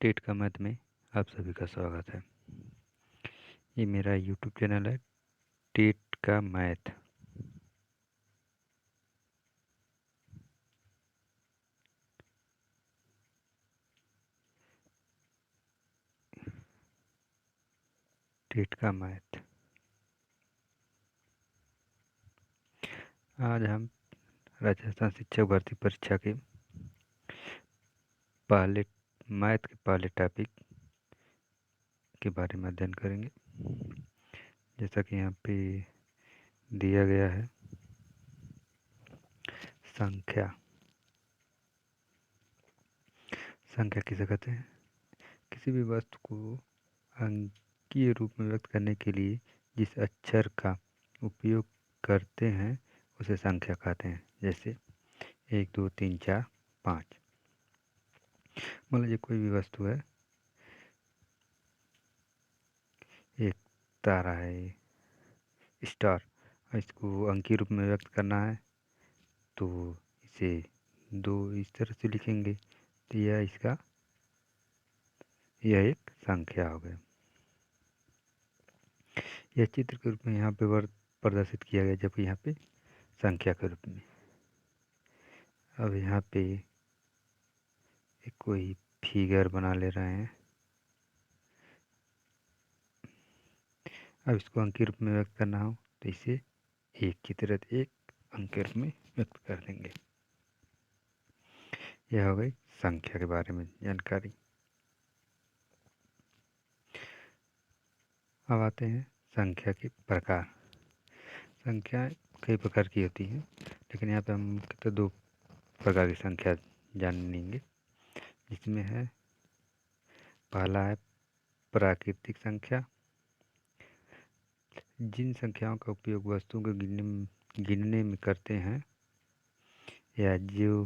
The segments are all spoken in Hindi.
टेट का मैथ में आप सभी का स्वागत है। ये मेरा यूट्यूब चैनल है टेट का मैथ। टेट का मैथ। आज हम राजस्थान शिक्षक भर्ती परीक्षा के पहले मैथ के पहले टॉपिक के बारे में अध्ययन करेंगे। जैसा कि यहाँ पे दिया गया है, संख्या। संख्या किसे कहते हैं? किसी भी वस्तु को अंकीय रूप में व्यक्त करने के लिए जिस अक्षर का उपयोग करते हैं उसे संख्या कहते हैं। जैसे 1 2 3 4 5। मान लीजिए कोई भी वस्तु है, एक तारा है, स्टार, और इसको अंकीय रूप में व्यक्त करना है तो इसे 2 इस तरह से लिखेंगे, तो यह एक संख्या हो गई। यह चित्र के रूप में यहाँ पे प्रदर्शित किया गया, जबकि यहाँ पे संख्या के रूप में। अब यहाँ पे एक कोई फिगर बना ले रहे हैं। अब इसको अंकीय रूप में व्यक्त करना हो तो इसे एक की तरह एक अंक के रूप में व्यक्त कर देंगे। यह हो गई संख्या के बारे में जानकारी। अब आते हैं संख्या के प्रकार। संख्याएं कई प्रकार की होती हैं, लेकिन यहाँ पे हम मुख्यतः 2 प्रकार की संख्या जानेंगे, जिसमें है पहला है प्राकृतिक संख्या। जिन संख्याओं का उपयोग वस्तुओं को गिनने में करते हैं या जो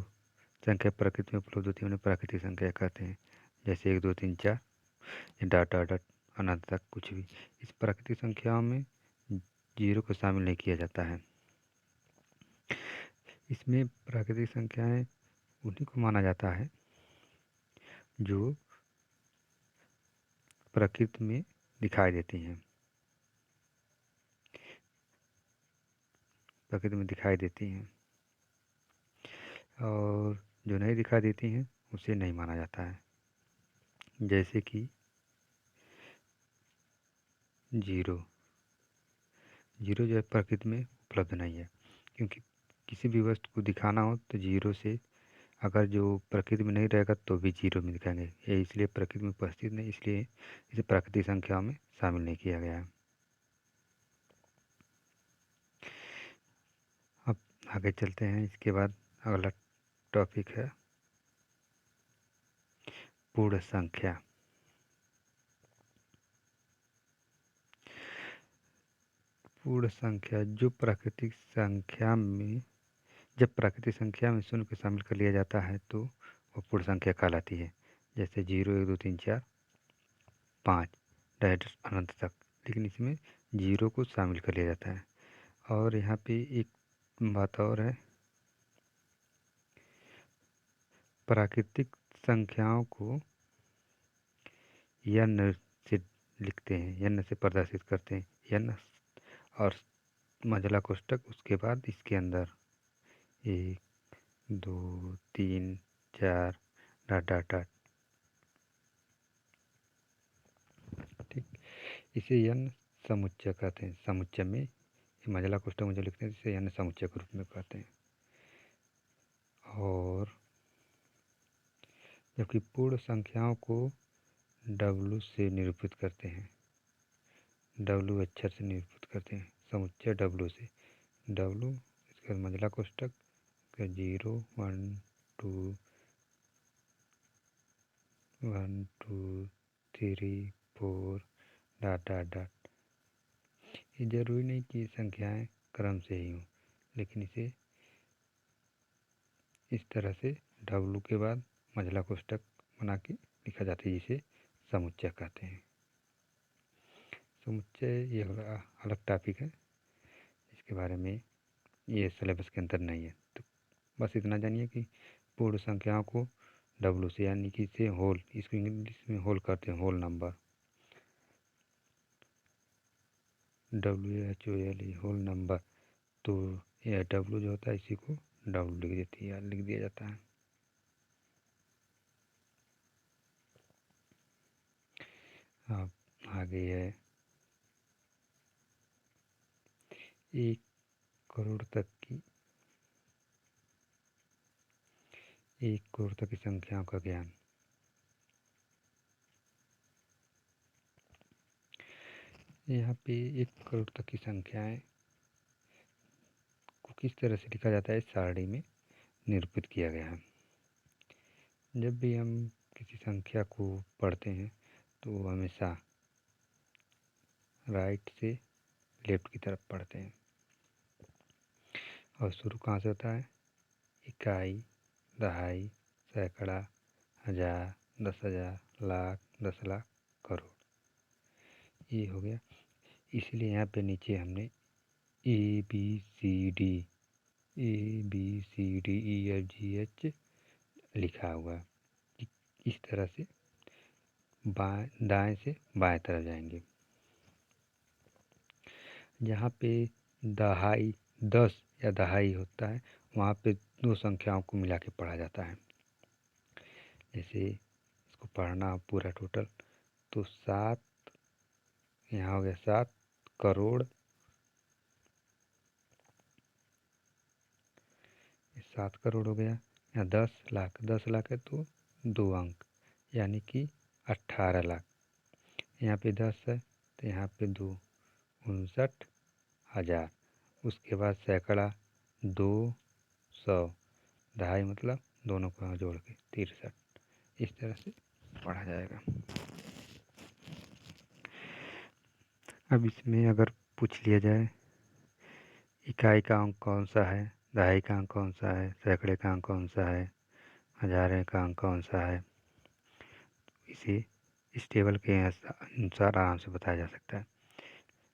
संख्या प्रकृति में उपलब्ध होती है उन्हें प्राकृतिक संख्या कहते हैं। जैसे 1 2 3 4 डॉट डॉट डॉट अनंत तक कुछ भी। इस प्राकृतिक संख्याओं में जीरो को शामिल नहीं किया जाता है। इसमें प्राकृतिक संख्याएं उन्हीं को माना जाता है जो प्रकृति में दिखाई देती हैं। प्रकृति में दिखाई देती हैं और जो नहीं दिखाई देती हैं उसे नहीं माना जाता है। जैसे कि जीरो जो है प्रकृति में उपलब्ध नहीं है, क्योंकि किसी भी वस्तु को दिखाना हो तो जीरो से, अगर जो प्रकृति में नहीं रहेगा तो भी जीरो में दिखाएंगे। ये इसलिए प्रकृति में उपस्थित नहीं, इसलिए इसे प्राकृतिक संख्याओं में शामिल नहीं किया गया है। अब आगे चलते हैं। इसके बाद अगला टॉपिक है पूर्ण संख्या। पूर्ण संख्या जब प्राकृतिक संख्या में शून्य को शामिल कर लिया जाता है तो वो पूर्ण संख्या कहलाती है। जैसे 0 1 2 3 4 5 डायरेक्ट अनंत तक, लेकिन इसमें जीरो को शामिल कर लिया जाता है। और यहाँ पे एक बात और है, प्राकृतिक संख्याओं को n से लिखते हैं, n से प्रदर्शित करते हैं। n और मझला कोष्ठक, उसके बाद इसके अंदर 1 2 3 4 डॉट डॉट डॉट। ठीक, इसे n समुच्चय कहते हैं। समुच्चय में मझला कोष्ठक में जो लिखते हैं इसे n समुच्चय के रूप में कहते हैं। और जबकि पूर्ण संख्याओं को w से निरूपित करते हैं, w अक्षर से निरूपित करते हैं। समुच्चय w से, w इसके बाद मझला कोष्ठक 0 1 2 1 2 3 4 डॉट डॉट डॉट। ये जरूरी नहीं कि संख्याएं क्रम से ही हों, लेकिन इसे इस तरह से w के बाद मझला कोष्ठक बना के लिखा जाता है, जिसे समुच्चय कहते हैं। समुच्चय ये अलग टॉपिक है, इसके बारे में ये सिलेबस के अंदर नहीं है। तो बस इतना जानिए कि पूर्ण संख्याओं को डब्लू से, यानी कि इसे होल, इसको इंग्लिश में होल करते हैं, whole number, WHOLE, whole number. तो यह डब्लू जो होता है इसी को डब्लू लिख दिया जाता है। अब आगे है 1 करोड़ तक की 1 करोड़ तक की संख्याओं का ज्ञान। यहाँ पे 1 करोड़ तक की संख्याएं को किस तरह से लिखा जाता है, इस सारणी में निरूपित किया गया है। जब भी हम किसी संख्या को पढ़ते हैं तो हमेशा राइट से लेफ्ट की तरफ पढ़ते हैं, और शुरू कहाँ से होता है, इकाई, दहाई, सैकड़ा, हजार, 10,000, लाख, 10 लाख, करोड़, ये हो गया। इसलिए यहाँ पे नीचे हमने A B C D E F G H लिखा हुआ है कि इस तरह से दाएं से बाएं तरफ जाएंगे। जहाँ पे दहाई 10 या दहाई होता है वहाँ पे 2 संख्याओं को मिला के पढ़ा जाता है। जैसे इसको पढ़ना हो पूरा टोटल, तो 7, यहाँ हो गया 7 करोड़, 7 करोड़ हो गया। यहाँ 10 लाख, 10 लाख है तो 2 अंक, यानी कि 18 लाख। यहाँ पे 10 है तो यहाँ पे 2, 59,000। उसके बाद सैकड़ा 200, दहाई मतलब दोनों को जोड़ के 63। इस तरह से पढ़ा जाएगा। अब इसमें अगर पूछ लिया जाए इकाई का अंक कौन सा है, दहाई का अंक कौन सा है, सैकड़े का अंक कौन सा है, हजारे का अंक कौन सा है, इसे इस टेबल के अनुसार आराम से बताया जा सकता है।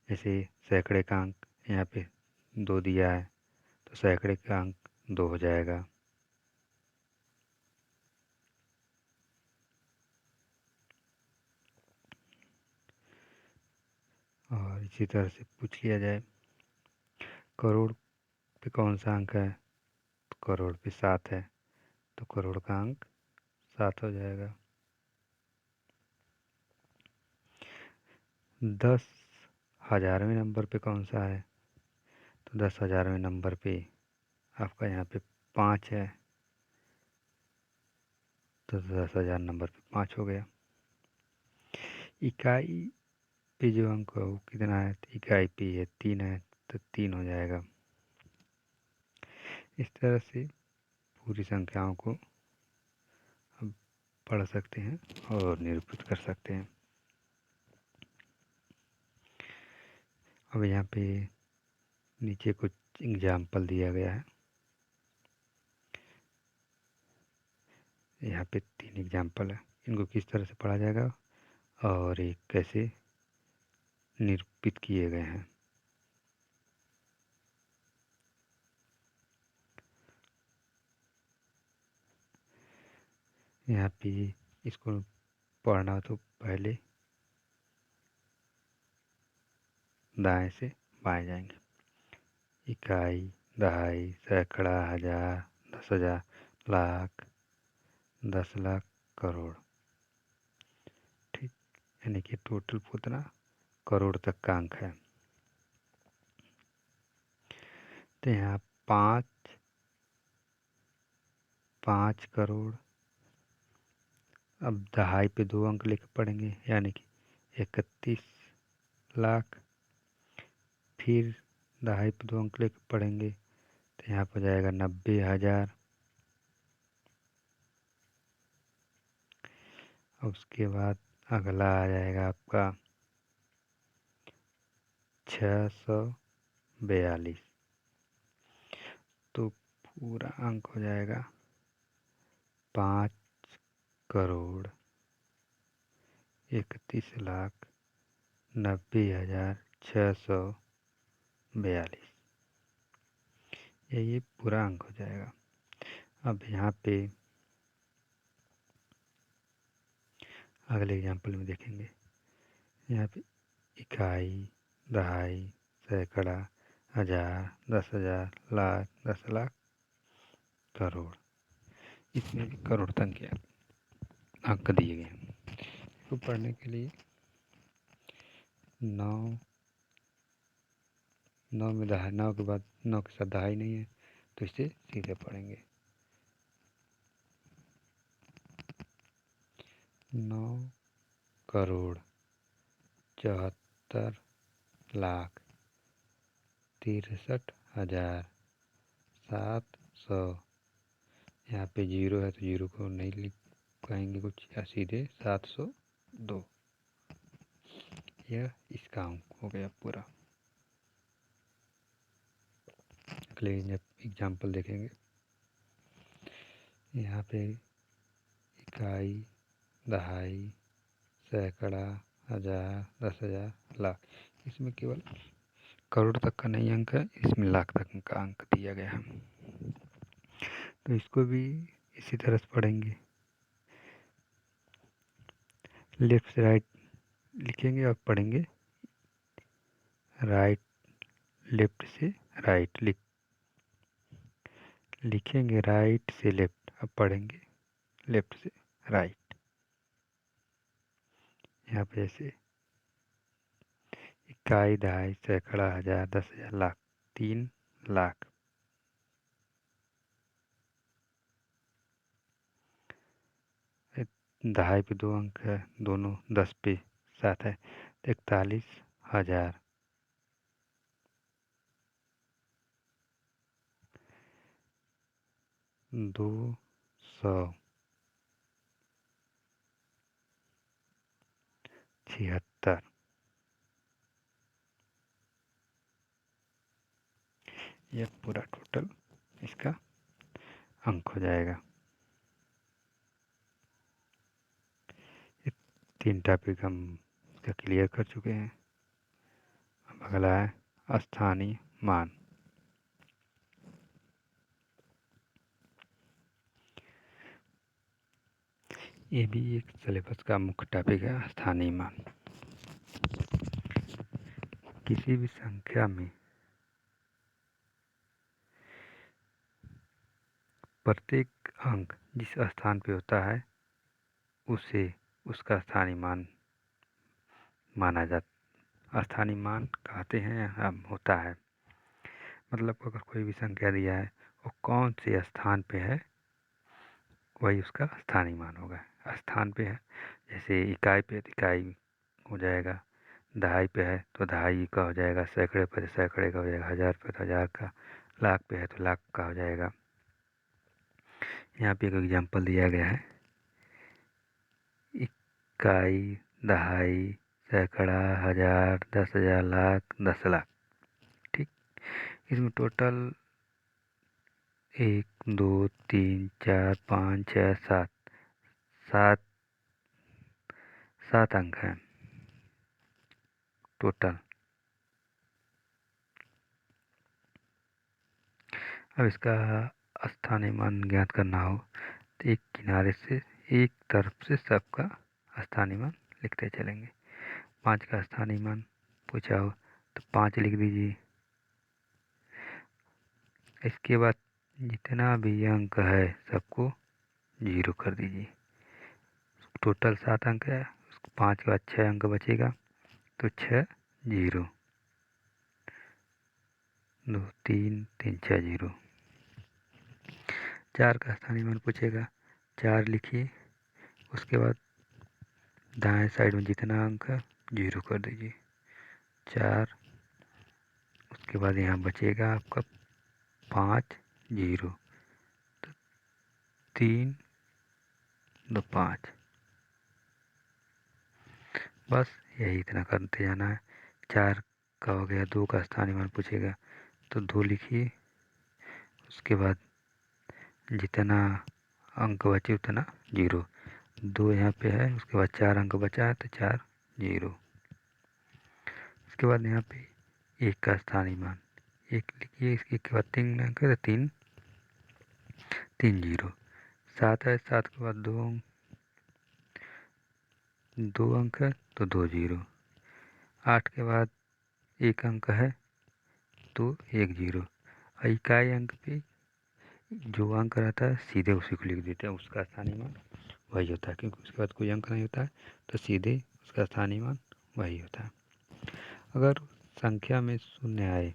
जैसे सैकड़े का अंक यहाँ पे 2 दिया है तो सैकड़े का अंक 2 हो जाएगा। और इसी तरह से पूछ लिया जाए करोड़ पे कौन सा अंक है, तो करोड़ पे 7 है तो करोड़ का अंक 7 हो जाएगा। 10,000वें नंबर पे कौन सा है, तो 10,000वें नंबर पे आपका यहाँ पे 5 है तो 10,000 नंबर पे 5 हो गया। इकाई पे जो अंक है वो कितना है, तो इकाई पे है 3 है तो 3 हो जाएगा। इस तरह से पूरी संख्याओं को हम पढ़ सकते हैं और निरूपित कर सकते हैं। अब यहाँ पे नीचे कुछ एग्जाम्पल दिया गया है। यहाँ पे 3 एग्जाम्पल है, इनको किस तरह से पढ़ा जाएगा और ये कैसे निरूपित किए गए हैं। यहाँ पे इसको पढ़ना तो पहले दाएं से बाएं जाएंगे। इकाई, दहाई, सैकड़ा, हजार, 10,000, लाख, 10 लाख, करोड़। ठीक, यानी कि टोटल कितना करोड़ तक का अंक है। तो यहाँ 5 करोड़। अब दहाई पे 2 अंक लेकर पढ़ेंगे, यानी कि 31 लाख। फिर दहाई पे 2 अंक लेकर पढ़ेंगे तो यहाँ पर जाएगा 90,000। और उसके बाद अगला आ जाएगा आपका 642। तो पूरा अंक हो जाएगा 5,31,90,642। ये पूरा अंक हो जाएगा। अब यहाँ पे अगले एग्जाम्पल में देखेंगे। यहाँ पे इकाई, दहाई, सैकड़ा, हजार, 10,000, लाख, 10 लाख, करोड़। इसमें भी करोड़ तक के अंक दिए गए हैं। इसको पढ़ने के लिए 9 में दहाई, 9 के बाद 9 के साथ दहाई नहीं है तो इसे सीधे पढ़ेंगे। 9 करोड़ 74 लाख 63,700। यहाँ पे जीरो है तो जीरो को नहीं लिख पाएंगे कुछ, या सीधे 702। यह इसका अंक हो गया पूरा। अगले एग्जाम्पल देखेंगे। यहाँ पे इकाई, दहाई, सैकड़ा, हजार, 10,000, लाख। इसमें केवल करोड़ तक का नहीं अंक है, इसमें लाख तक का अंक दिया गया है। तो इसको भी इसी तरह से पढ़ेंगे। लेफ्ट से राइट लिखेंगे और पढ़ेंगे। राइट, लेफ्ट से राइट लिखेंगे, राइट से लेफ्ट। अब पढ़ेंगे लेफ्ट से राइट। यहाँ पे ऐसे इकाई, दहाई, सैकड़ा, हजार, 10,000, लाख। 3 लाख। दहाई पे 2 अंक है, दोनों 10 पे साथ है, 41,000। 276। यह पूरा टोटल इसका अंक हो जाएगा। ये 3 टॉपिक हम इसका क्लियर कर चुके हैं। अब अगला है स्थानीय मान। ये भी एक सिलेबस का मुख्य टॉपिक है, स्थानीय मान। किसी भी संख्या में प्रत्येक अंक जिस स्थान पे होता है उसे उसका स्थानीय मान माना जाता। स्थानीय मान कहते हैं हम होता है, मतलब अगर कोई भी संख्या दिया है वो कौन से स्थान पे है वही उसका स्थानीय मान होगा। स्थान पे है, जैसे इकाई पे तो इकाई हो जाएगा, दहाई पे है तो दहाई का हो जाएगा, सैकड़े पे तो सैकड़े का हो जाएगा, हजार पे तो हजार का, लाख पे है तो लाख का हो जाएगा। यहाँ पे एक एग्जाम्पल दिया गया है। इकाई, दहाई, सैकड़ा, हजार, 10,000, लाख, 10 लाख। ठीक। इसमें टोटल 1 2 3 4 5 6 7 सात 7 अंक हैं टोटल। अब इसका स्थानीय मान ज्ञात करना हो तो एक किनारे से, एक तरफ से सबका स्थानीय मान लिखते चलेंगे। 5 का स्थानीय मान पूछा हो तो 5 लिख दीजिए। इसके बाद जितना भी अंक है सबको 0 कर दीजिए। टोटल 7 अंक है, 5 के बाद 6 अंक बचेगा तो 6 0 2 3 3 6 0। 4 का स्थानीय मान पूछेगा, 4 लिखिए। उसके बाद दाएं साइड में जितना अंक है 0 कर दीजिए, 4। उसके बाद यहाँ बचेगा आपका 5 0 तो 3 2 5। बस यही इतना करते जाना है। 4 का हो गया। 2 का स्थानीय मान पूछेगा तो 2 लिखिए। उसके बाद जितना अंक बचे उतना 0। 2 यहाँ पे है, उसके बाद 4 अंक बचा है तो 4 0। उसके बाद यहाँ पे 1 का स्थानीय मान 1 लिखिए। इसके बाद 3 अंक है तो 3 3 0। 7 है, 7 के बाद 2 2 अंक है तो 2 जीरो। 8 के बाद 1 अंक है तो 1 जीरो। इकाई अंक पे जो अंक रहता है सीधे उसी को लिख देते हैं, उसका स्थानीय मान वही होता है, क्योंकि उसके बाद कोई अंक नहीं होता है तो सीधे उसका स्थानीय मान वही होता है। अगर संख्या में शून्य आए,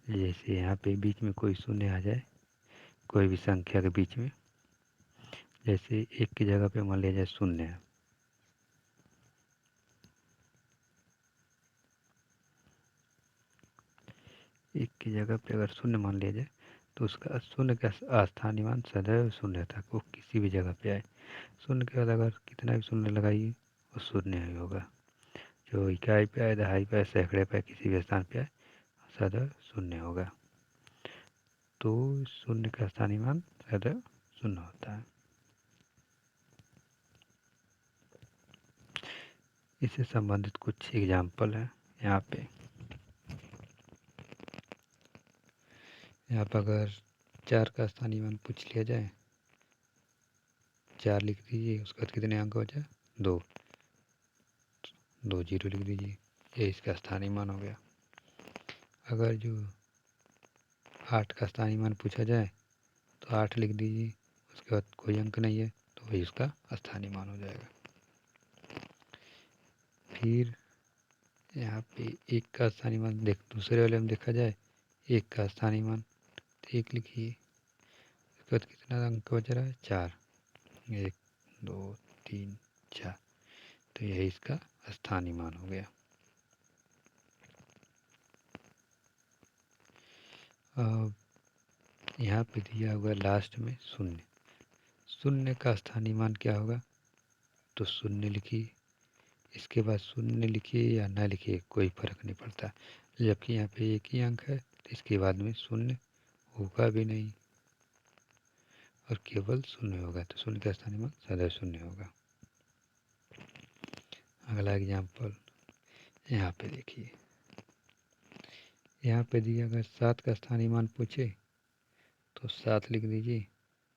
जैसे यहाँ पे बीच में कोई शून्य आ जाए कोई भी संख्या के बीच में, जैसे 1 की जगह पे मान लिया जाए शून्य है, एक की जगह पे अगर शून्य मान लिया जाए तो उसका शून्य का अस्थानीय मान सदैव शून्य था, वो किसी भी जगह पे आए। शून्य के बाद अगर कितना भी शून्य लगाइए वो शून्य ही होगा। जो इकाई पे आए, दहाई पे आए, सैकड़े पे आए, किसी भी स्थान पे आए सदैव शून्य होगा। तो शून्य का स्थानीय मान सदैव शून्य होता है। इससे संबंधित कुछ एग्जाम्पल है यहाँ पे। यहाँ पर अगर 4 का स्थानीय मान पूछ लिया जाए, 4 लिख दीजिए, उसके बाद कितने अंक हो जाए 2, 2 जीरो लिख दीजिए, ये इसका स्थानीय मान हो गया। अगर जो 8 का स्थानीय मान पूछा जाए तो 8 लिख दीजिए, उसके बाद कोई अंक नहीं है तो वही उसका स्थानीय मान हो जाएगा। फिर यहाँ पे 1 का स्थानीय मान दूसरे वाले में देखा जाए, 1 का स्थानीय मान तो 1 लिखिए, उसके बाद कितना अंक बच रहा है 4, 1 2 3 4, तो यही इसका स्थानीय मान हो गया। अब यहाँ पे दिया हुआ लास्ट में शून्य, शून्य का स्थानीय मान क्या होगा, तो शून्य लिखिए, इसके बाद शून्य लिखिए या ना लिखिए कोई फर्क नहीं पड़ता, जबकि यहाँ पे एक ही अंक है तो इसके बाद में शून्य होगा भी नहीं और केवल शून्य होगा, तो शून्य का स्थानीय मान सदैव शून्य होगा। अगला एग्जाम्पल यहाँ पे देखिए, यहाँ पे दिया अगर 7 का स्थानीय मान पूछे तो 7 लिख दीजिए,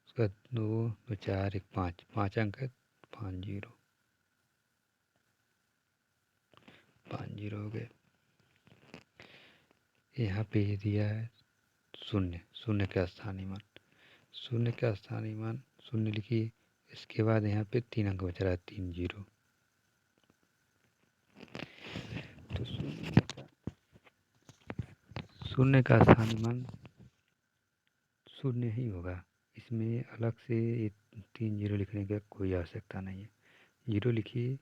उसका 2 2 4 1 5, 5 अंक है, 5 जीरो, 5 जीरो हो गए। यहाँ पे ये दिया है शून्य, शून्य का स्थानीय मान, शून्य का स्थानीय मान शून्य लिखिए, इसके बाद यहाँ पे 3 अंक बच रहा है, 3 जीरो, तो शून्य का स्थानीय मान शून्य ही होगा, इसमें अलग से 3 जीरो लिखने की कोई आवश्यकता नहीं है। जीरो लिखिए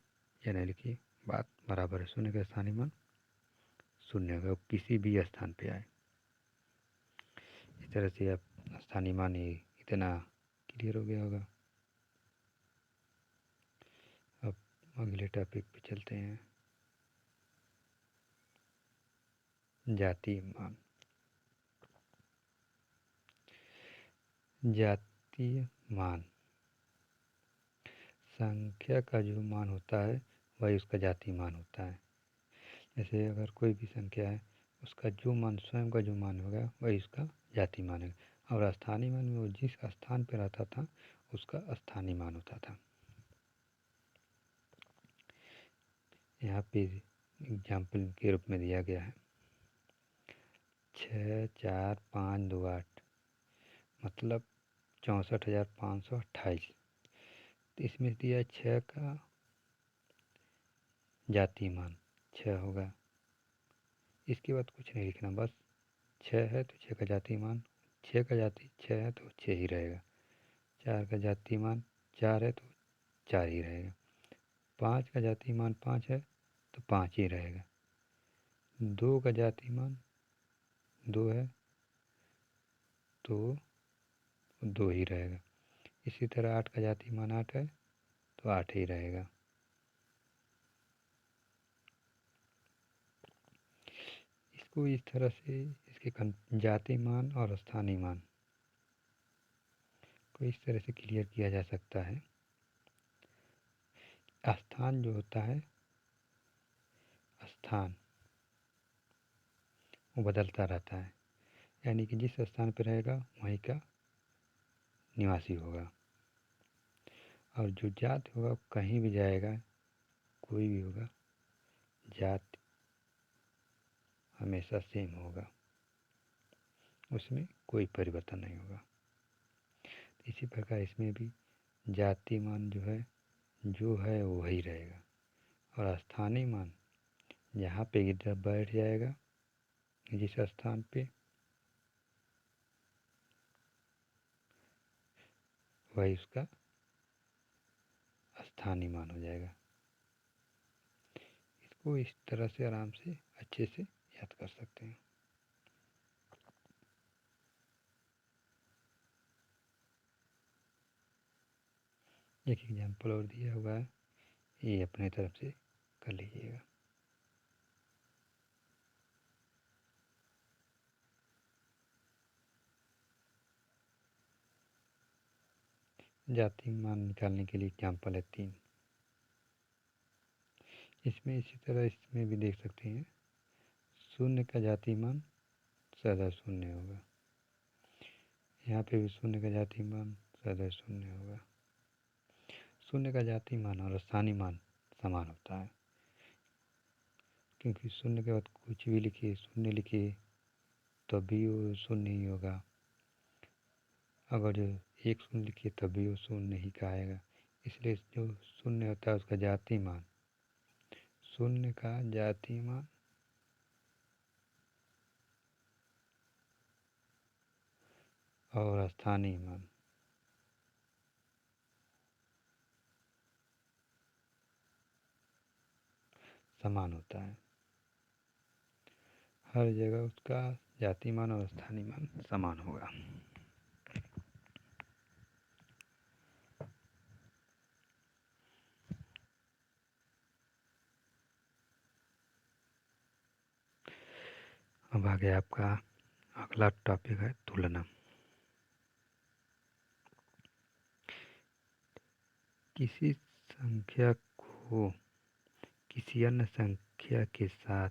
या नहीं लिखिए बात बराबर है, शून्य का स्थानीय मान शून्य होगा, किसी भी स्थान पे आए। इस तरह से आप स्थानीय मान ही इतना क्लियर हो गया होगा। अब अगले टॉपिक पे चलते हैं, जातीय मान। जातीय मान संख्या का जो मान होता है वही उसका जातीय मान होता है। जैसे अगर कोई भी संख्या है उसका जो मान स्वयं का जो मान होगा वही उसका जातीय मान है, और स्थानीय मान में वो जिस स्थान पर रहता था उसका स्थानीय मान होता था। यहाँ पे एग्जाम्पल के रूप में दिया गया है 6 4 5 2 8, मतलब 64,528। तो इसमें दिया 6 का जातीय मान 6 होगा, इसके बाद कुछ नहीं लिखना, बस 6 है तो 6 का जातीय मान 6 का जातीय 6 है तो 6 ही रहेगा। 4 का जातीय मान 4 है तो 4 ही रहेगा। 5 का जातीय मान 5 है तो 5 ही रहेगा। 2 का जातीय मान 2 है तो 2 ही रहेगा। इसी तरह 8 का जातीय मान 8 है तो 8 ही रहेगा। इसको इस तरह से इसके जातीय मान और स्थानीय मान को इस तरह से क्लियर किया जा सकता है। स्थान जो होता है, स्थान वो बदलता रहता है, यानी कि जिस स्थान पर रहेगा वहीं का निवासी होगा। और जो जात होगा कहीं भी जाएगा, कोई भी होगा, जात हमेशा सेम होगा, उसमें कोई परिवर्तन नहीं होगा। इसी प्रकार इसमें भी जाति मान जो है वो वही रहेगा, और स्थानीय मान जहाँ पे गिद्ध बैठ जाएगा, जिस स्थान पे, वही उसका स्थानीय मान हो जाएगा। इसको इस तरह से आराम से अच्छे से याद कर सकते हैं। एक एग्जाम्पल और दिया हुआ है, ये अपने तरफ से कर लीजिएगा। जाति मान निकालने के लिए एग्जाम्पल है 3। इसमें इसी तरह इसमें भी देख सकते हैं, शून्य का जाति मान सदा शून्य होगा, यहाँ पे भी शून्य का जाति मान सदा शून्य होगा। शून्य का जाति मान और स्थानीय मान समान होता है, क्योंकि शून्य के बाद कुछ भी लिखिए, शून्य लिखिए तब भी वो शून्य ही होगा, अगर जो एक शून्य लिखिए तब भी वो शून्य ही कहेगा। इसलिए जो शून्य होता है उसका जाति मान, शून्य का जाति मान और स्थानीय मान समान होता है। हर जगह उसका जाति मान और स्थानीय मान समान होगा। अब आगे आपका अगला टॉपिक है तुलना। किसी संख्या को किसी अन्य संख्या के साथ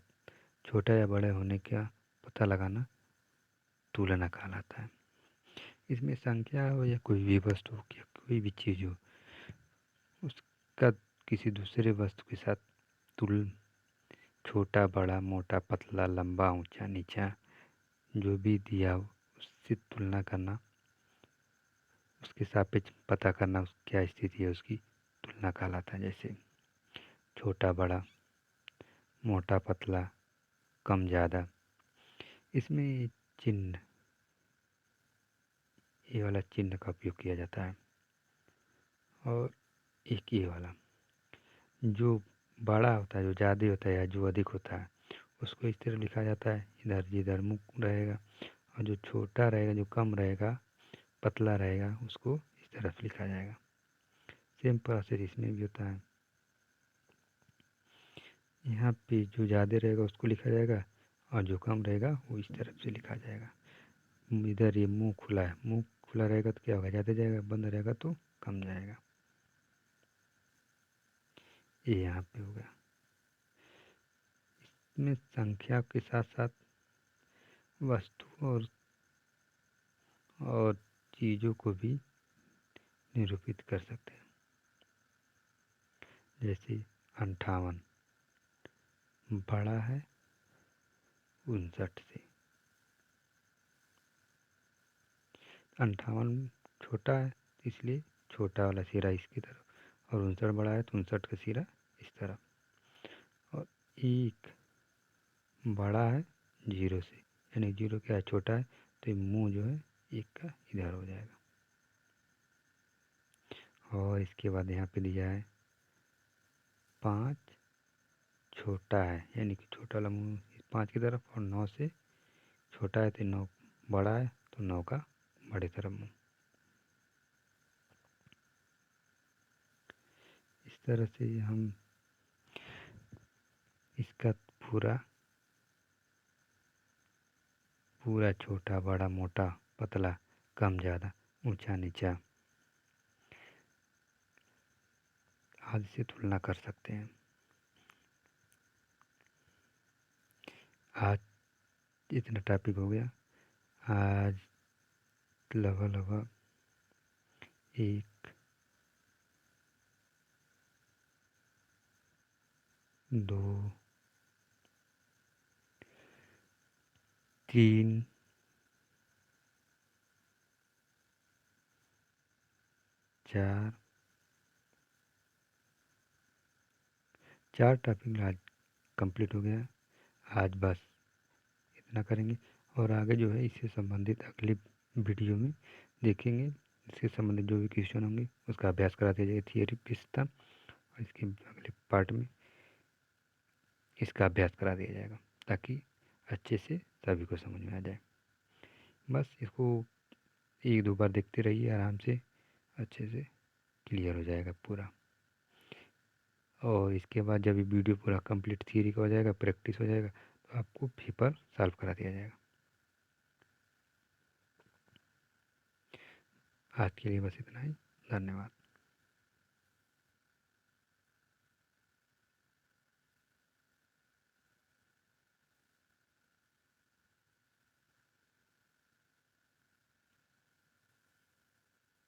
छोटा या बड़े होने का पता लगाना तुलना कहलाता है। इसमें संख्या हो या कोई भी वस्तु हो या कोई भी चीज़ हो, उसका किसी दूसरे वस्तु के साथ तुल छोटा बड़ा मोटा पतला लंबा ऊंचा नीचा जो भी दिया हो उससे तुलना करना, उसके सापेक्ष पता करना उस क्या स्थिति है उसकी, तुलना कहलाता है। जैसे छोटा बड़ा, मोटा पतला, कम ज़्यादा। इसमें चिन्ह, ये वाला चिन्ह का उपयोग किया जाता है। और एक ये वाला जो बड़ा होता है, जो ज़्यादा होता है या जो अधिक होता है, उसको इस तरह लिखा जाता है, इधर जिधर मुख रहेगा, और जो छोटा रहेगा, जो कम रहेगा, पतला रहेगा, उसको इस तरफ लिखा जाएगा। सेम प्रोसेस इसमें भी होता है। यहाँ पे जो ज़्यादा रहेगा उसको लिखा जाएगा, और जो कम रहेगा वो इस तरफ से लिखा जाएगा। इधर ये मुंह खुला है, मुंह खुला रहेगा तो क्या होगा, ज़्यादा जाएगा, बंद रहेगा तो कम जाएगा। ये यहाँ पे हो गया। इसमें संख्या के साथ साथ वस्तु और चीज़ों को भी निरूपित कर सकते हैं। जैसे 58 बड़ा है 59 से, 58 छोटा है इसलिए छोटा वाला सिरा इसकी तरफ, और 59 बड़ा है तो 59 का सिरा इस तरफ। और एक बड़ा है 0 से, यानी 0 क्या है, छोटा है, तो मुंह जो है एक का इधर हो जाएगा। और इसके बाद यहाँ पे दिया है 5 छोटा है, यानी कि छोटा वाला मुंह 5 की तरफ, और 9 से छोटा है तो 9 बड़ा है तो 9 का बड़े तरफ मुंह। इस तरह से हम इसका पूरा पूरा छोटा बड़ा मोटा पतला कम ज़्यादा ऊंचा नीचा आदि से तुलना कर सकते हैं। आज इतना टॉपिक हो गया। आज लगभग लगभग एक 2 3 4 4 टॉपिक आज कंप्लीट हो गया। आज बस इतना करेंगे और आगे जो है इससे संबंधित अगले वीडियो में देखेंगे। इससे संबंधित जो भी क्वेश्चन होंगे उसका अभ्यास करा दिया जाएगा, थियरी बेस्ड था, और इसके अगले पार्ट में इसका अभ्यास करा दिया जाएगा ताकि अच्छे से सभी को समझ में आ जाए। बस इसको 1-2 बार देखते रहिए, आराम से अच्छे से क्लियर हो जाएगा पूरा। और इसके बाद जब ये वीडियो पूरा कंप्लीट थियरी का हो जाएगा, प्रैक्टिस हो जाएगा, तो आपको पेपर सॉल्व करा दिया जाएगा। आज के लिए बस इतना ही। धन्यवाद।